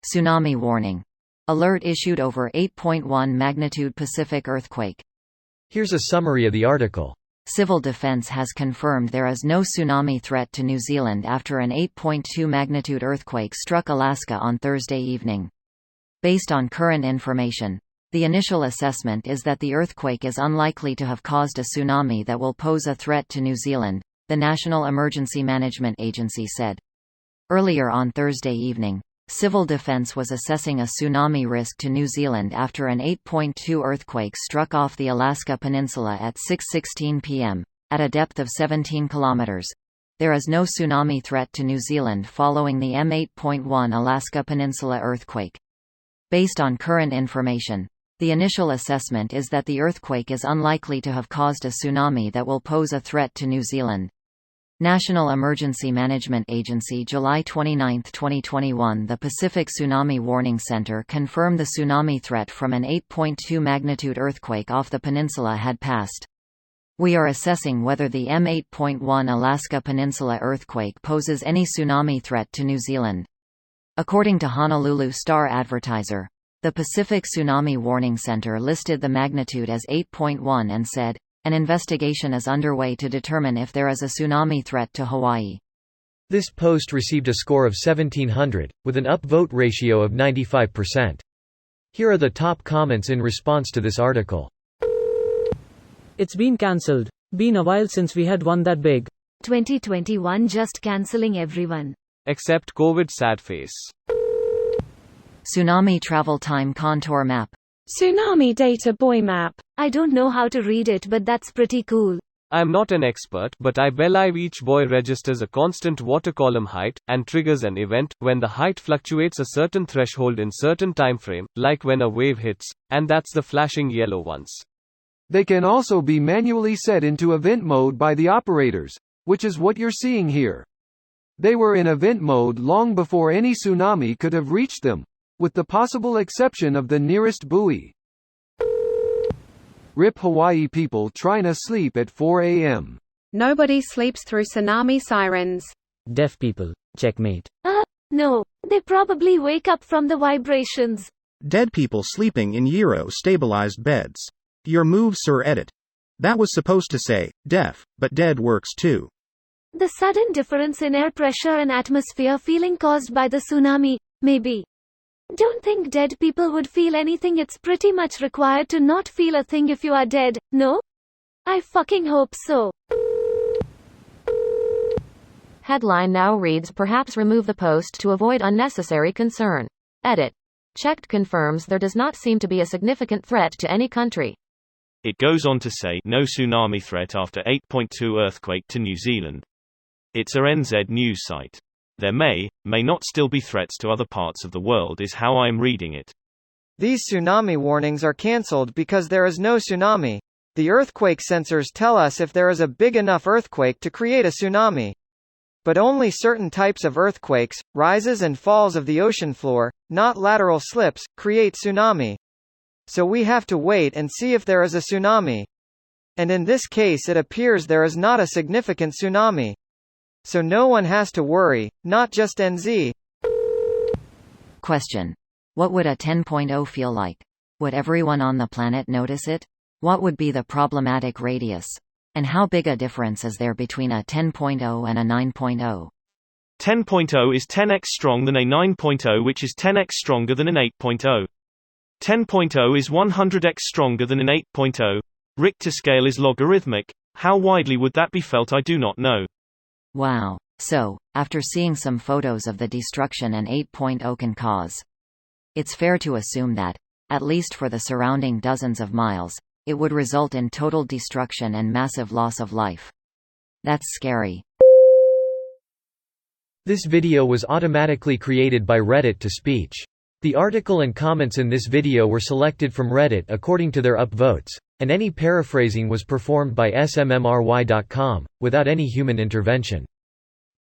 Tsunami warning. Alert issued over 8.1 magnitude Pacific earthquake. Here's a summary of the article. Civil Defense has confirmed there is no tsunami threat to New Zealand after an 8.2 magnitude earthquake struck Alaska on Thursday evening. Based on current information, the initial assessment is that the earthquake is unlikely to have caused a tsunami that will pose a threat to New Zealand, the National Emergency Management Agency said. Earlier on Thursday evening, Civil Defense was assessing a tsunami risk to New Zealand after an 8.2 earthquake struck off the Alaska Peninsula at 6:16 p.m., at a depth of 17 kilometers. There is no tsunami threat to New Zealand following the M8.1 Alaska Peninsula earthquake. Based on current information, the initial assessment is that the earthquake is unlikely to have caused a tsunami that will pose a threat to New Zealand. National Emergency Management Agency July 29, 2021. The Pacific Tsunami Warning Center confirmed the tsunami threat from an 8.2 magnitude earthquake off the peninsula had passed. We are assessing whether the M8.1 Alaska Peninsula earthquake poses any tsunami threat to New Zealand. According to Honolulu Star-Advertiser, the Pacific Tsunami Warning Center listed the magnitude as 8.1 and said, "An investigation is underway to determine if there is a tsunami threat to Hawaii." This post received a score of 1700, with an upvote ratio of 95%. Here are the top comments in response to this article. It's been cancelled. Been a while since we had one that big. 2021 just cancelling everyone. Except COVID sad face. Tsunami travel time contour map. Tsunami data buoy map. I don't know how to read it, but that's pretty cool. I'm not an expert, but I believe each buoy registers a constant water column height, and triggers an event, when the height fluctuates a certain threshold in certain time frame, like when a wave hits, and that's the flashing yellow ones. They can also be manually set into event mode by the operators, which is what you're seeing here. They were in event mode long before any tsunami could have reached them, with the possible exception of the nearest buoy. RIP Hawaii people trying to sleep at 4 a.m. Nobody sleeps through tsunami sirens. Deaf people, checkmate. No, they probably wake up from the vibrations. Dead people sleeping in Euro-stabilized beds. Your move, Sir Edit. That was supposed to say, deaf, but dead works too. The sudden difference in air pressure and atmosphere feeling caused by the tsunami, maybe. Don't think dead people would feel anything. It's pretty much required to not feel a thing if you are dead, no? I fucking hope so. Headline now reads: perhaps remove the post to avoid unnecessary concern. Edit. Checked confirms there does not seem to be a significant threat to any country. It goes on to say, no tsunami threat after 8.2 earthquake to New Zealand. It's a NZ news site. There may not still be threats to other parts of the world is how I'm reading it. These tsunami warnings are cancelled because there is no tsunami. The earthquake sensors tell us if there is a big enough earthquake to create a tsunami. But only certain types of earthquakes, rises and falls of the ocean floor, not lateral slips, create tsunami. So we have to wait and see if there is a tsunami. And in this case it appears there is not a significant tsunami. So no one has to worry, not just NZ. Question. What would a 10.0 feel like? Would everyone on the planet notice it? What would be the problematic radius? And how big a difference is there between a 10.0 and a 9.0? 10.0 is 10x strong than a 9.0, which is 10x stronger than an 8.0. 10.0 is 100x stronger than an 8.0. Richter scale is logarithmic. How widely would that be felt? I do not know. Wow. So, after seeing some photos of the destruction an 8.0 can cause, it's fair to assume that, at least for the surrounding dozens of miles, it would result in total destruction and massive loss of life. That's scary. This video was automatically created by Reddit to speech. The article and comments in this video were selected from Reddit according to their upvotes, and any paraphrasing was performed by smmry.com, without any human intervention.